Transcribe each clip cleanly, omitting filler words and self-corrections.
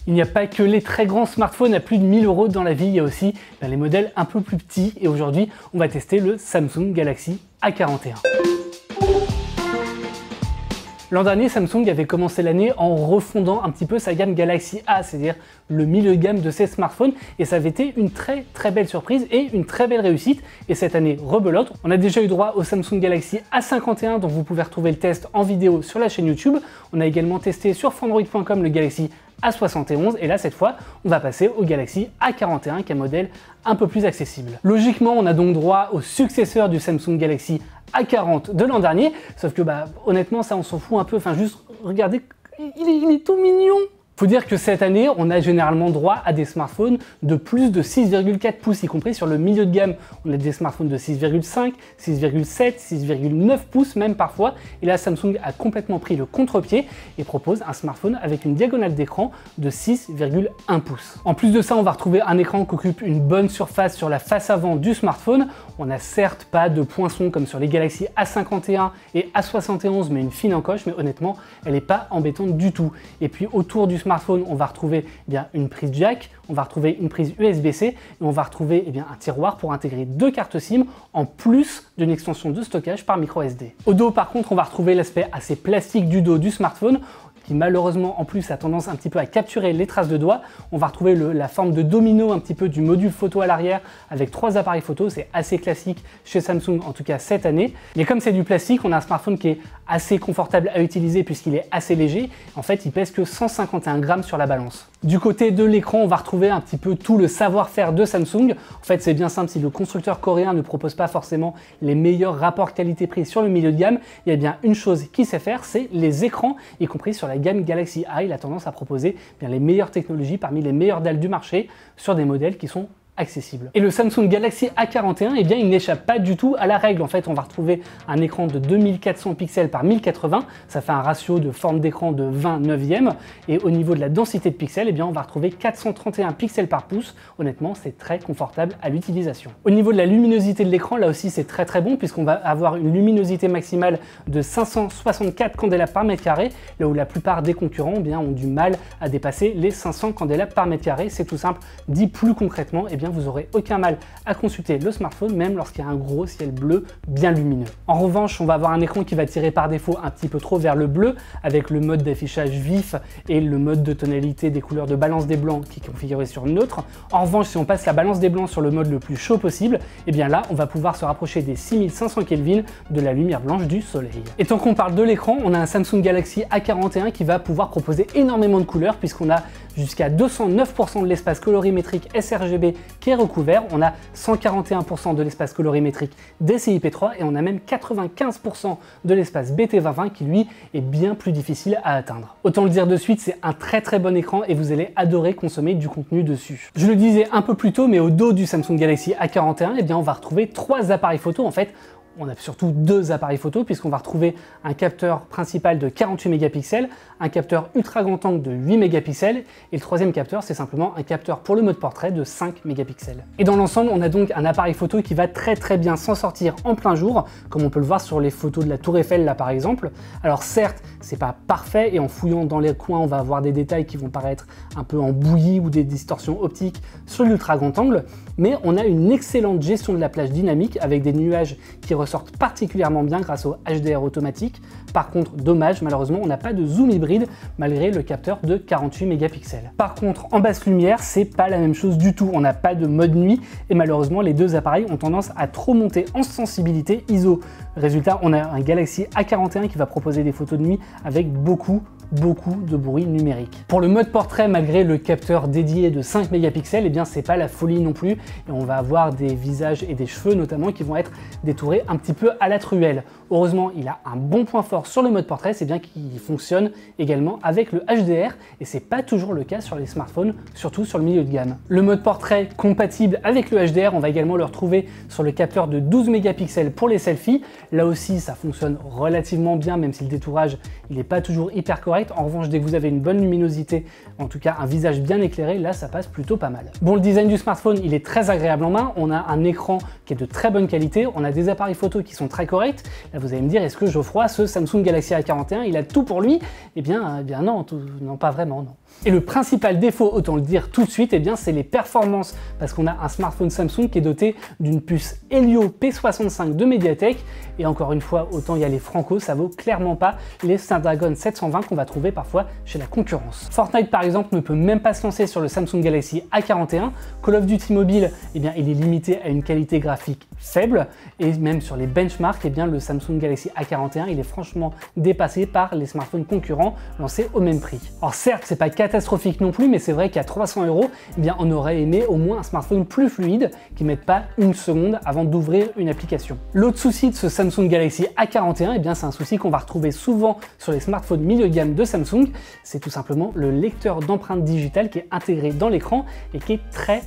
Il n'y a pas que les très grands smartphones à plus de 1000 € dans la vie, il y a aussi les modèles un peu plus petits. Et aujourd'hui, on va tester le Samsung Galaxy A41. L'an dernier, Samsung avait commencé l'année en refondant un petit peu sa gamme Galaxy A, c'est-à-dire le milieu de gamme de ses smartphones, et ça avait été une très belle surprise et une très belle réussite. Et cette année, rebelote, on a déjà eu droit au Samsung Galaxy A51, dont vous pouvez retrouver le test en vidéo sur la chaîne YouTube. On a également testé sur Fandroid.com le Galaxy A71, et là cette fois on va passer au Galaxy A41 qui est un modèle un peu plus accessible. Logiquement, on a donc droit au successeur du Samsung Galaxy A40 de l'an dernier, sauf que honnêtement ça on s'en fout un peu, enfin juste regardez, il est tout mignon. Faut dire que cette année, on a généralement droit à des smartphones de plus de 6,4 pouces, y compris sur le milieu de gamme. On a des smartphones de 6,5, 6,7, 6,9 pouces même parfois. Et là, Samsung a complètement pris le contre-pied et propose un smartphone avec une diagonale d'écran de 6,1 pouces. En plus de ça, on va retrouver un écran qui occupe une bonne surface sur la face avant du smartphone. On n'a certes pas de poinçon comme sur les Galaxy A51 et A71, mais une fine encoche, mais honnêtement, elle n'est pas embêtante du tout. Et puis autour du smartphone, on va retrouver une prise jack, on va retrouver une prise USB-C et on va retrouver un tiroir pour intégrer 2 cartes SIM en plus d'une extension de stockage par micro SD. Au dos, par contre, on va retrouver l'aspect assez plastique du dos du smartphone, qui malheureusement en plus a tendance un petit peu à capturer les traces de doigts. On va retrouver la forme de domino un petit peu du module photo à l'arrière avec 3 appareils photo, c'est assez classique chez Samsung en tout cas cette année. Mais comme c'est du plastique, on a un smartphone qui est assez confortable à utiliser puisqu'il est assez léger. En fait, il pèse que 151 grammes sur la balance. Du côté de l'écran, on va retrouver un petit peu tout le savoir-faire de Samsung. En fait, c'est bien simple, si le constructeur coréen ne propose pas forcément les meilleurs rapports qualité-prix sur le milieu de gamme, il y a bien une chose qu'il sait faire, c'est les écrans, y compris sur la gamme Galaxy A. Il a tendance à proposer les meilleures technologies parmi les meilleures dalles du marché sur des modèles qui sont accessible. Et le Samsung Galaxy A41, il n'échappe pas du tout à la règle. En fait, on va retrouver un écran de 2400 pixels par 1080, ça fait un ratio de forme d'écran de 20/9, et au niveau de la densité de pixels, on va retrouver 431 pixels par pouce. Honnêtement, c'est très confortable à l'utilisation. Au niveau de la luminosité de l'écran, là aussi c'est très bon, puisqu'on va avoir une luminosité maximale de 564 candélabres par mètre carré, là où la plupart des concurrents ont du mal à dépasser les 500 candélabres par mètre carré. C'est tout simple. Dit plus concrètement, vous n'aurez aucun mal à consulter le smartphone, même lorsqu'il y a un gros ciel bleu bien lumineux. En revanche, on va avoir un écran qui va tirer par défaut un petit peu trop vers le bleu, avec le mode d'affichage vif et le mode de tonalité des couleurs de balance des blancs qui est configuré sur neutre. En revanche, si on passe la balance des blancs sur le mode le plus chaud possible, là, on va pouvoir se rapprocher des 6500 Kelvin de la lumière blanche du soleil. Et tant qu'on parle de l'écran, on a un Samsung Galaxy A41 qui va pouvoir proposer énormément de couleurs, puisqu'on a jusqu'à 209% de l'espace colorimétrique sRGB qui est recouvert, on a 141% de l'espace colorimétrique DCI-P3 et on a même 95% de l'espace BT2020 qui lui est bien plus difficile à atteindre. Autant le dire de suite, c'est un très bon écran et vous allez adorer consommer du contenu dessus. Je le disais un peu plus tôt, mais au dos du Samsung Galaxy A41, on va retrouver 3 appareils photo. En fait, on a surtout 2 appareils photo, puisqu'on va retrouver un capteur principal de 48 mégapixels, un capteur ultra grand angle de 8 mégapixels, et le troisième capteur, c'est simplement un capteur pour le mode portrait de 5 mégapixels. Et dans l'ensemble, on a donc un appareil photo qui va très bien s'en sortir en plein jour, comme on peut le voir sur les photos de la Tour Eiffel là par exemple. Alors certes, c'est pas parfait, et en fouillant dans les coins, on va avoir des détails qui vont paraître un peu en bouillie ou des distorsions optiques sur l'ultra grand angle, mais on a une excellente gestion de la plage dynamique avec des nuages qui ressortent particulièrement bien grâce au HDR automatique. Par contre, dommage, malheureusement, on n'a pas de zoom hybride malgré le capteur de 48 mégapixels. Par contre, en basse lumière, c'est pas la même chose du tout. On n'a pas de mode nuit et malheureusement, les 2 appareils ont tendance à trop monter en sensibilité ISO. Résultat, on a un Galaxy A41 qui va proposer des photos de nuit avec beaucoup de bruit numérique. Pour le mode portrait, malgré le capteur dédié de 5 mégapixels, c'est pas la folie non plus, et on va avoir des visages et des cheveux notamment qui vont être détourés un petit peu à la truelle. Heureusement, il a un bon point fort sur le mode portrait, c'est bien qu'il fonctionne également avec le HDR, et c'est pas toujours le cas sur les smartphones, surtout sur le milieu de gamme. Le mode portrait compatible avec le HDR, on va également le retrouver sur le capteur de 12 mégapixels pour les selfies. Là aussi, ça fonctionne relativement bien, même si le détourage, il n'est pas toujours hyper correct. En revanche, dès que vous avez une bonne luminosité, en tout cas un visage bien éclairé, là ça passe plutôt pas mal. Bon, le design du smartphone, il est très agréable en main. On a un écran qui est de très bonne qualité, on a des appareils photo qui sont très corrects. Là, vous allez me dire, est-ce que Geoffroy, ce Samsung Galaxy A41, il a tout pour lui? Eh bien non, non, pas vraiment, non. Et le principal défaut, autant le dire tout de suite, eh bien c'est les performances, parce qu'on a un smartphone Samsung qui est doté d'une puce Helio P65 de Mediatek, et encore une fois, autant y aller franco, ça vaut clairement pas les Snapdragon 720 qu'on va trouver parfois chez la concurrence. Fortnite par exemple ne peut même pas se lancer sur le Samsung Galaxy A41, Call of Duty Mobile, eh bien il est limité à une qualité graphique faible, et même sur les benchmarks, eh bien le Samsung Galaxy A41 il est franchement dépassé par les smartphones concurrents lancés au même prix. Alors certes, c'est pas catastrophique non plus, mais c'est vrai qu'à 300 €, eh bien on aurait aimé au moins un smartphone plus fluide, qui ne mette pas une seconde avant d'ouvrir une application. L'autre souci de ce Samsung Galaxy A41, eh bien c'est un souci qu'on va retrouver souvent sur les smartphones milieu de gamme de Samsung, c'est tout simplement le lecteur d'empreintes digitales qui est intégré dans l'écran et qui est très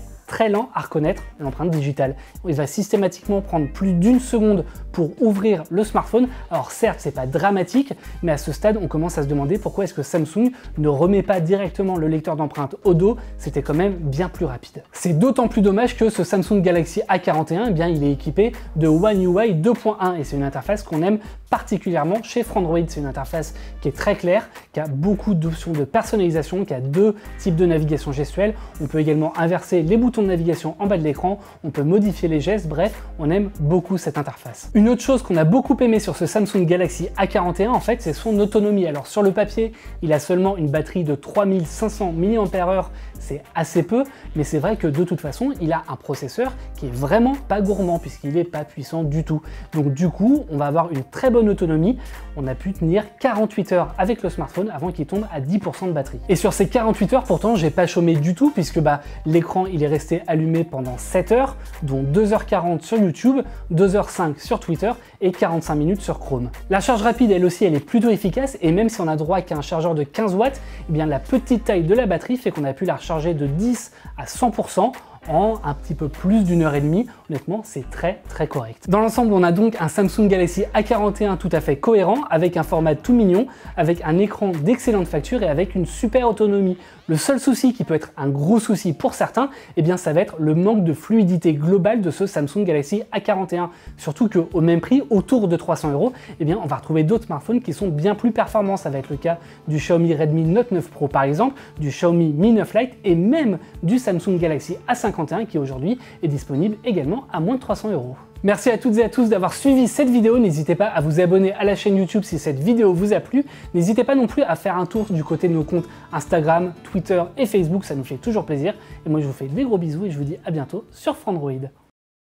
lent à reconnaître l'empreinte digitale. Il va systématiquement prendre plus d'une seconde pour ouvrir le smartphone. Alors certes, c'est pas dramatique, mais à ce stade, on commence à se demander pourquoi est-ce que Samsung ne remet pas directement le lecteur d'empreintes au dos. C'était quand même bien plus rapide. C'est d'autant plus dommage que ce Samsung Galaxy A41, eh bien, il est équipé de One UI 2.1 et c'est une interface qu'on aime particulièrement chez Frandroid. C'est une interface qui est très claire, qui a beaucoup d'options de personnalisation, qui a deux types de navigation gestuelle. On peut également inverser les boutons de navigation en bas de l'écran, on peut modifier les gestes, bref, on aime beaucoup cette interface. Une autre chose qu'on a beaucoup aimé sur ce Samsung Galaxy A41, en fait, c'est son autonomie. Alors sur le papier, il a seulement une batterie de 3500 mAh, c'est assez peu, mais c'est vrai que de toute façon, il a un processeur qui est vraiment pas gourmand, puisqu'il n'est pas puissant du tout. Donc du coup, on va avoir une très bonne autonomie. On a pu tenir 48 heures avec le smartphone avant qu'il tombe à 10% de batterie. Et sur ces 48 heures, pourtant, j'ai pas chômé du tout, puisque l'écran, il est resté allumé pendant 7 heures, dont 2h40 sur YouTube, 2h05 sur Twitter et 45 minutes sur Chrome. La charge rapide, elle aussi, elle est plutôt efficace, et même si on a droit qu'à un chargeur de 15 watts, eh bien la petite taille de la batterie fait qu'on a pu la recharger de 10 à 100% en un petit peu plus d'une heure et demie. Honnêtement, c'est très correct. Dans l'ensemble, on a donc un Samsung Galaxy A41 tout à fait cohérent, avec un format tout mignon, avec un écran d'excellente facture et avec une super autonomie. Le seul souci qui peut être un gros souci pour certains, eh bien ça va être le manque de fluidité globale de ce Samsung Galaxy A41. Surtout qu'au même prix, autour de 300 €, eh bien on va retrouver d'autres smartphones qui sont bien plus performants. Ça va être le cas du Xiaomi Redmi Note 9 Pro par exemple, du Xiaomi Mi 9 Lite et même du Samsung Galaxy A51 qui aujourd'hui est disponible également à moins de 300 €. Merci à toutes et à tous d'avoir suivi cette vidéo. N'hésitez pas à vous abonner à la chaîne YouTube si cette vidéo vous a plu. N'hésitez pas non plus à faire un tour du côté de nos comptes Instagram, Twitter et Facebook, ça nous fait toujours plaisir. Et moi je vous fais des gros bisous et je vous dis à bientôt sur Frandroid.